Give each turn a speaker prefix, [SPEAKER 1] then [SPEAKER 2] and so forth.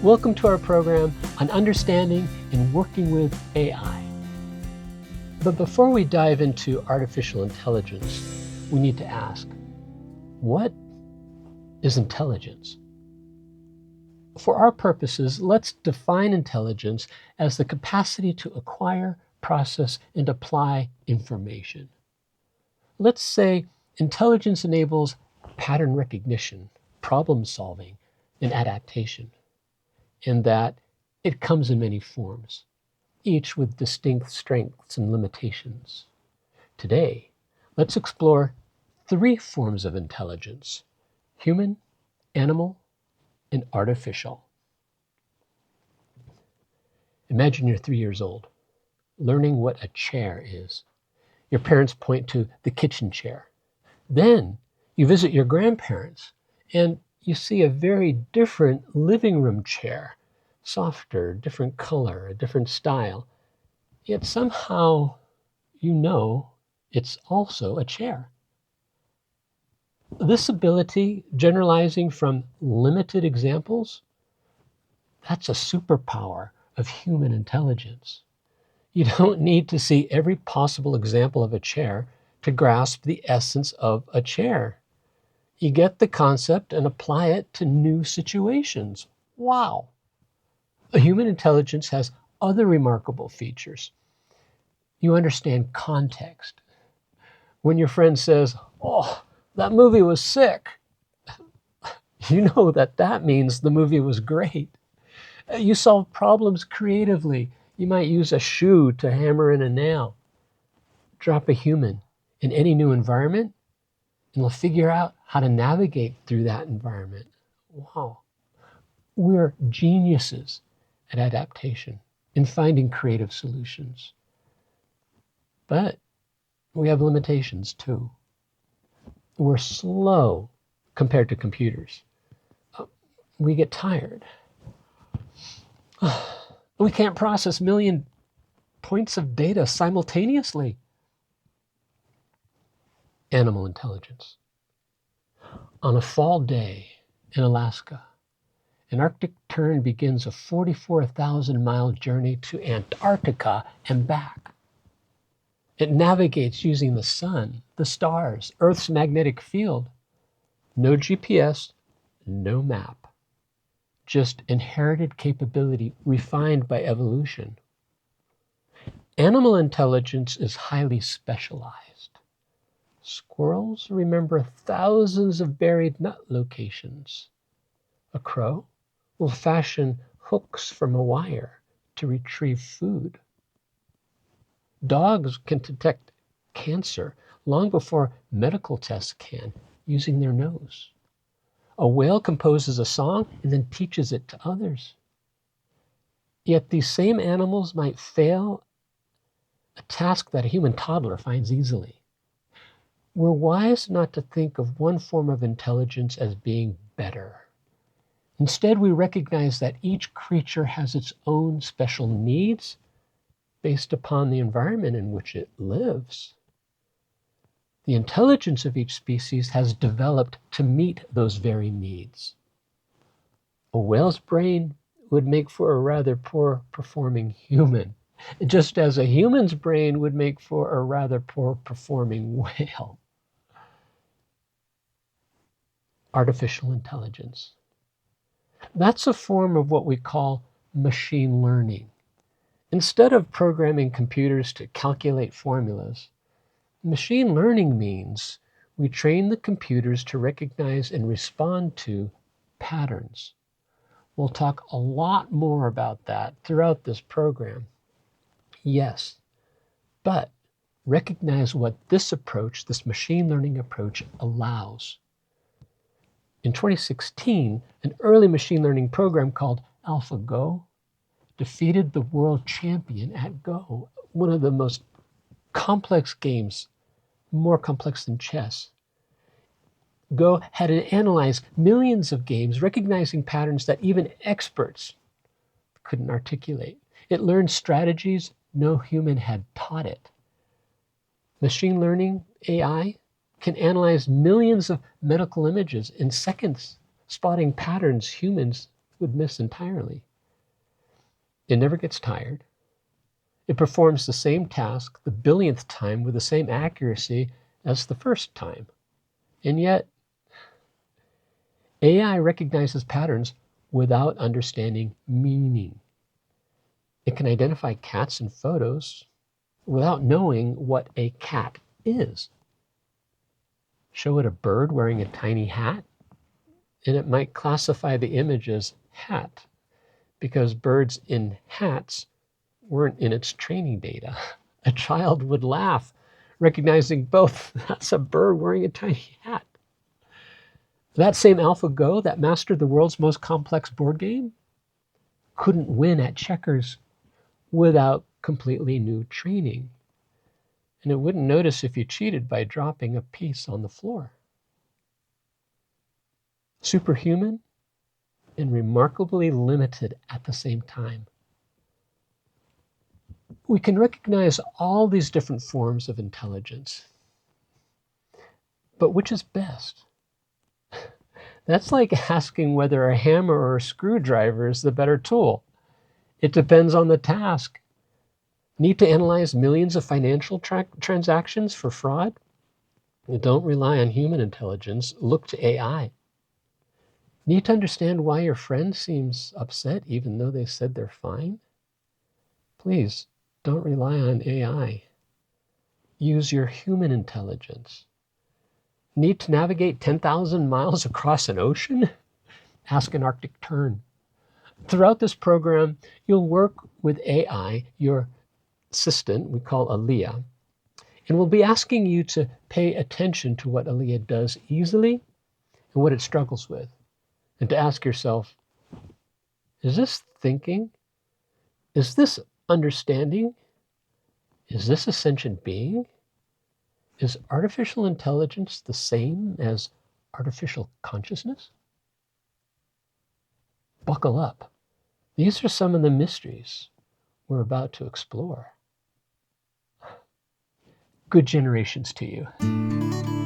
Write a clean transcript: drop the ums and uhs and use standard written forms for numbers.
[SPEAKER 1] Welcome to our program on understanding and working with AI. But before we dive into artificial intelligence, we need to ask, what is intelligence? For our purposes, let's define intelligence as the capacity to acquire, process, and apply information. Let's say intelligence enables pattern recognition, problem solving, and adaptation, and that it comes in many forms, each with distinct strengths and limitations. Today, let's explore 3 forms of intelligence: human, animal, and artificial. Imagine you're 3 years old, learning what a chair is. Your parents point to the kitchen chair. Then you visit your grandparents and you see a very different living room chair, softer, different color, a different style. Yet somehow you know it's also a chair. This ability, generalizing from limited examples, that's a superpower of human intelligence. You don't need to see every possible example of a chair to grasp the essence of a chair. You get the concept and apply it to new situations. Wow! A human intelligence has other remarkable features. You understand context. When your friend says, "Oh, that movie was sick," you know that means the movie was great. You solve problems creatively. You might use a shoe to hammer in a nail. Drop a human in any new environment, and they'll figure out how to navigate through that environment. Wow. We're geniuses at adaptation in finding creative solutions. But we have limitations too. We're slow compared to computers. We get tired. We can't process million points of data simultaneously. Animal intelligence. On a fall day in Alaska, an Arctic tern begins a 44,000-mile journey to Antarctica and back. It navigates using the sun, the stars, Earth's magnetic field. No GPS, no map. Just inherited capability refined by evolution. Animal intelligence is highly specialized. Squirrels remember thousands of buried nut locations. A crow will fashion hooks from a wire to retrieve food. Dogs can detect cancer long before medical tests can, using their nose. A whale composes a song and then teaches it to others. Yet these same animals might fail a task that a human toddler finds easily. We're wise not to think of one form of intelligence as being better. Instead, we recognize that each creature has its own special needs based upon the environment in which it lives. The intelligence of each species has developed to meet those very needs. A whale's brain would make for a rather poor performing human, just as a human's brain would make for a rather poor performing whale. Artificial intelligence. That's a form of what we call machine learning. Instead of programming computers to calculate formulas, machine learning means we train the computers to recognize and respond to patterns. We'll talk a lot more about that throughout this program. Yes, but recognize what this approach, this machine learning approach, allows. In 2016, an early machine learning program called AlphaGo defeated the world champion at Go, one of the most complex games, more complex than chess. Go had to analyze millions of games, recognizing patterns that even experts couldn't articulate. It learned strategies no human had taught it. Machine learning, AI, can analyze millions of medical images in seconds, spotting patterns humans would miss entirely. It never gets tired. It performs the same task the billionth time with the same accuracy as the first time. And yet, AI recognizes patterns without understanding meaning. It can identify cats in photos without knowing what a cat is. Show it a bird wearing a tiny hat, and it might classify the image as hat because birds in hats weren't in its training data. A child would laugh, recognizing both. That's a bird wearing a tiny hat. That same AlphaGo that mastered the world's most complex board game couldn't win at checkers without completely new training. And it wouldn't notice if you cheated by dropping a piece on the floor. Superhuman and remarkably limited at the same time. We can recognize all these different forms of intelligence. But which is best? That's like asking whether a hammer or a screwdriver is the better tool. It depends on the task. Need to analyze millions of financial transactions for fraud? Don't rely on human intelligence. Look to AI. Need to understand why your friend seems upset even though they said they're fine? Please, don't rely on AI. Use your human intelligence. Need to navigate 10,000 miles across an ocean? Ask an Arctic tern. Throughout this program, you'll work with AI, your assistant, we call Alia, and we'll be asking you to pay attention to what Alia does easily and what it struggles with, and to ask yourself, is this thinking? Is this understanding? Is this a sentient being? Is artificial intelligence the same as artificial consciousness? Buckle up. These are some of the mysteries we're about to explore. Good generations to you.